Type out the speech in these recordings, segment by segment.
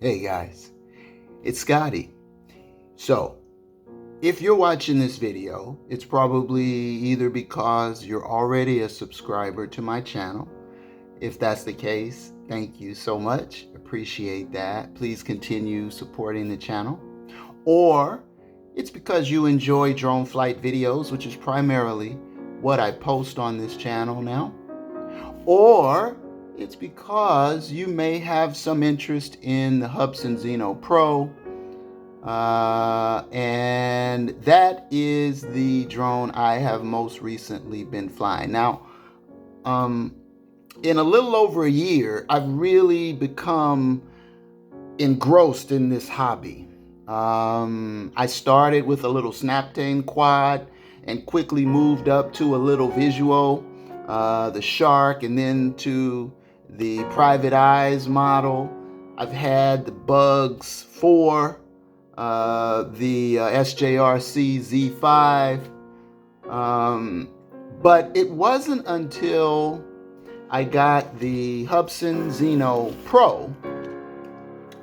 Hey guys, it's Scotty. So, if you're watching this video, it's probably either because you're already a subscriber to my channel. If that's the case, thank you so much. Appreciate that. Please continue supporting the channel. Or it's because you enjoy drone flight videos, which is primarily what I post on this channel now. Or it's because you may have some interest in the Hubsan Zino Pro, and that is the drone I have most recently been flying. Now, in a little over a year, I've really become engrossed in this hobby. I started with a little Snaptane quad and quickly moved up to a little Visual, the Shark, and then to the Private Eyes model. I've had the Bugs 4, the SJRC Z5, but it wasn't until I got the Hubsan Zino Pro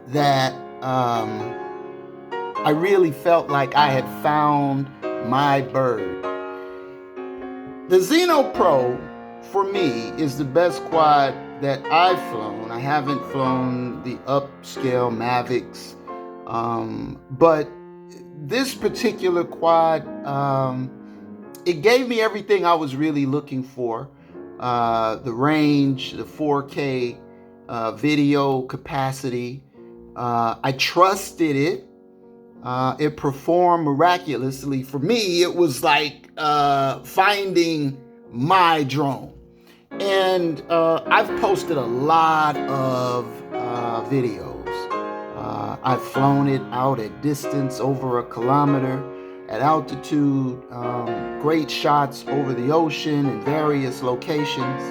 that I really felt like I had found my bird. The Zino Pro, for me, is the best quad that I've flown. I haven't flown the upscale Mavics, but this particular quad, it gave me everything I was really looking for. The range, the 4K video capacity. I trusted it. It performed miraculously. For me, it was like finding my drone. And I've posted a lot of videos. I've flown it out at distance over 1 kilometer, at altitude, great shots over the ocean in various locations.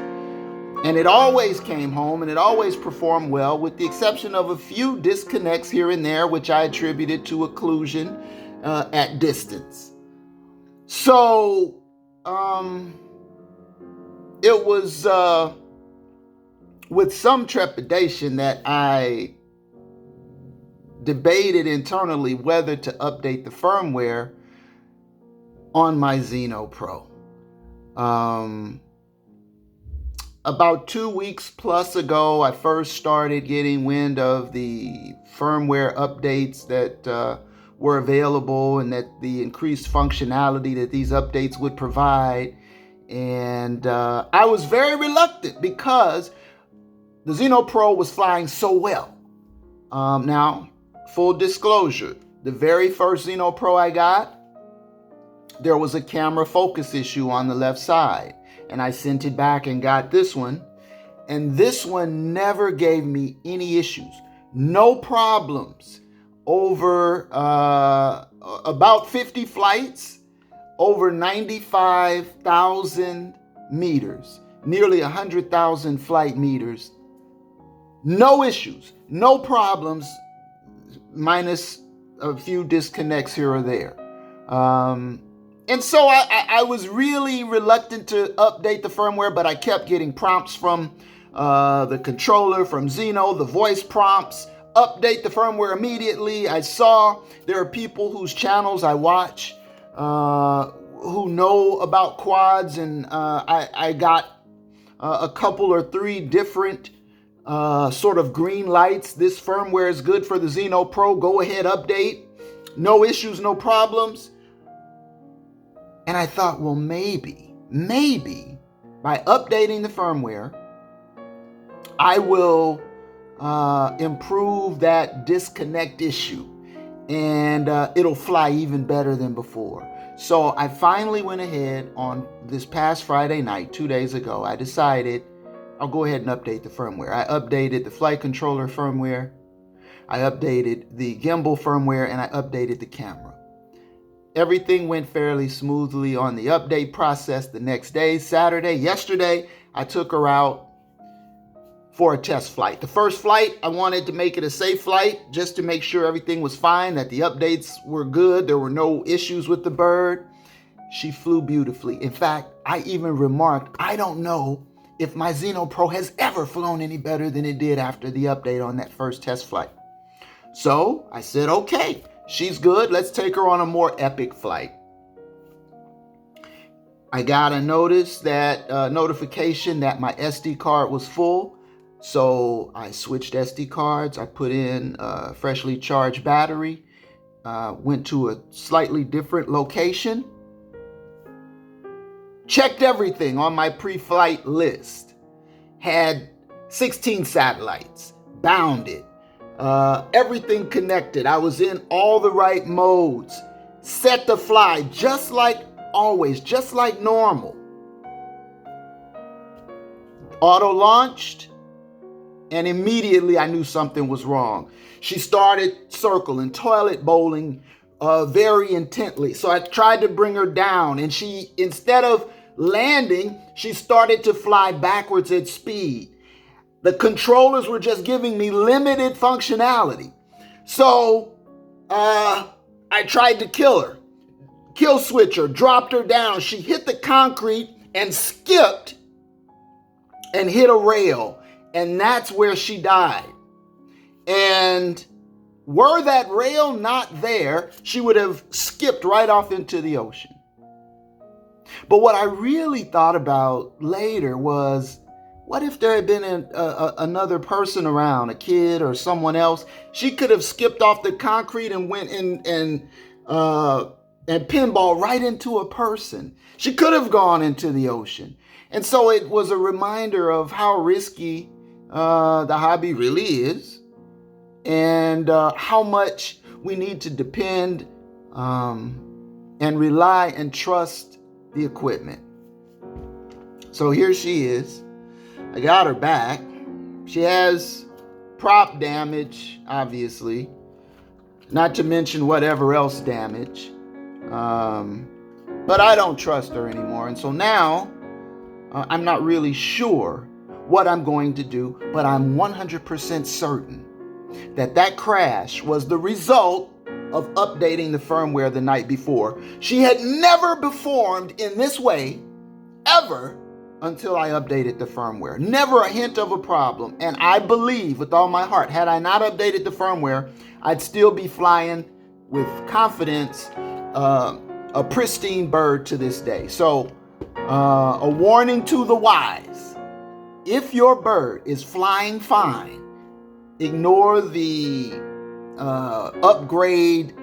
And it always came home and it always performed well, with the exception of a few disconnects here and there, which I attributed to occlusion at distance. So it was with some trepidation that I debated internally whether to update the firmware on my Zino Pro. About 2 weeks plus ago, I first started getting wind of the firmware updates that were available, and that the increased functionality that these updates would provide. And I was very reluctant because the Zino Pro was flying so well. Now, full disclosure, the very first Zino Pro I got, there was a camera focus issue on the left side, and I sent it back and got this one. And this one never gave me any issues, no problems. Over about 50 flights, over 95,000 meters, nearly 100,000 flight meters. No issues, no problems, minus a few disconnects here or there. And so I was really reluctant to update the firmware, but I kept getting prompts from the controller, from Zino, the voice prompts, update the firmware immediately. I saw there are people whose channels I watch who know about quads, and I got a couple or 3 different sort of green lights. This firmware is good for the Zino Pro. Go ahead, update. No issues, no problems. And I thought, well, maybe by updating the firmware, I will improve that disconnect issue, and it'll fly even better than before. So I finally went ahead on this past Friday night, 2 days ago. I decided I'll go ahead and update the firmware. I updated the flight controller firmware, I updated the gimbal firmware, and I updated the camera. Everything went fairly smoothly on the update process. The next day, Saturday, yesterday, I took her out for a test flight. The first flight, I wanted to make it a safe flight just to make sure everything was fine, that the updates were good, there were no issues with the bird. She flew beautifully. In fact, I even remarked, I don't know if my Zino Pro has ever flown any better than it did after the update on that first test flight. So I said, okay, she's good. Let's take her on a more epic flight. I got a notification that my SD card was full. So I switched SD cards. I put in a freshly charged battery, went to a slightly different location, checked everything on my pre-flight list, had 16 satellites, bounded, everything connected. I was in all the right modes, set to fly just like always, just like normal. Auto launched, and immediately I knew something was wrong. She started circling, toilet bowling very intently. So I tried to bring her down, and she, instead of landing, she started to fly backwards at speed. The controllers were just giving me limited functionality. So I tried to kill her. Kill switch her, dropped her down. She hit the concrete and skipped and hit a rail. And that's where she died. And were that rail not there, she would have skipped right off into the ocean. But what I really thought about later was, what if there had been another person around, a kid or someone else? She could have skipped off the concrete and went in and pinball right into a person. She could have gone into the ocean. And so it was a reminder of how risky the hobby really is, and how much we need to depend and rely and trust the equipment. So here she is. I got her back. She has prop damage, obviously, not to mention whatever else damage. But I don't trust her anymore. And so now I'm not really sure what I'm going to do, but I'm 100% certain that that crash was the result of updating the firmware the night before. She had never performed in this way ever until I updated the firmware. Never a hint of a problem. And I believe with all my heart, had I not updated the firmware, I'd still be flying with confidence a pristine bird to this day. So a warning to the wise: if your bird is flying fine, ignore the upgrade,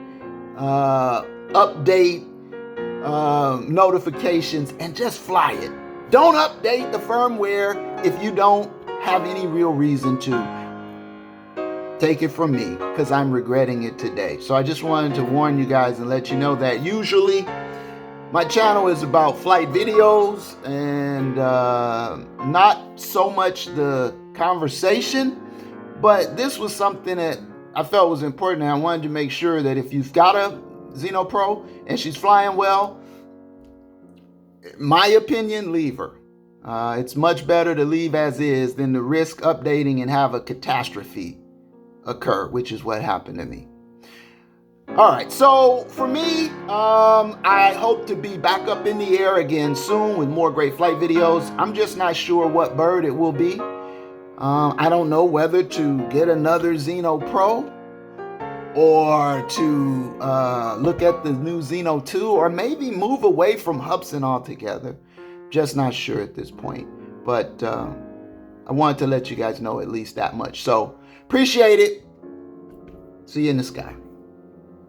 update notifications and just fly it. Don't update the firmware if you don't have any real reason to. Take it from me, because I'm regretting it today. So I just wanted to warn you guys and let you know that usually my channel is about flight videos and not so much the conversation, but this was something that I felt was important, and I wanted to make sure that if you've got a Zino Pro and she's flying well, my opinion, leave her. It's much better to leave as is than to risk updating and have a catastrophe occur, which is what happened to me. All right, so for me, I hope to be back up in the air again soon with more great flight videos. I'm just not sure what bird it will be. I don't know whether to get another Zino Pro or to look at the new Zino 2, or maybe move away from Hubsan altogether. Just not sure at this point, but I wanted to let you guys know at least that much. So appreciate it. See you in the sky.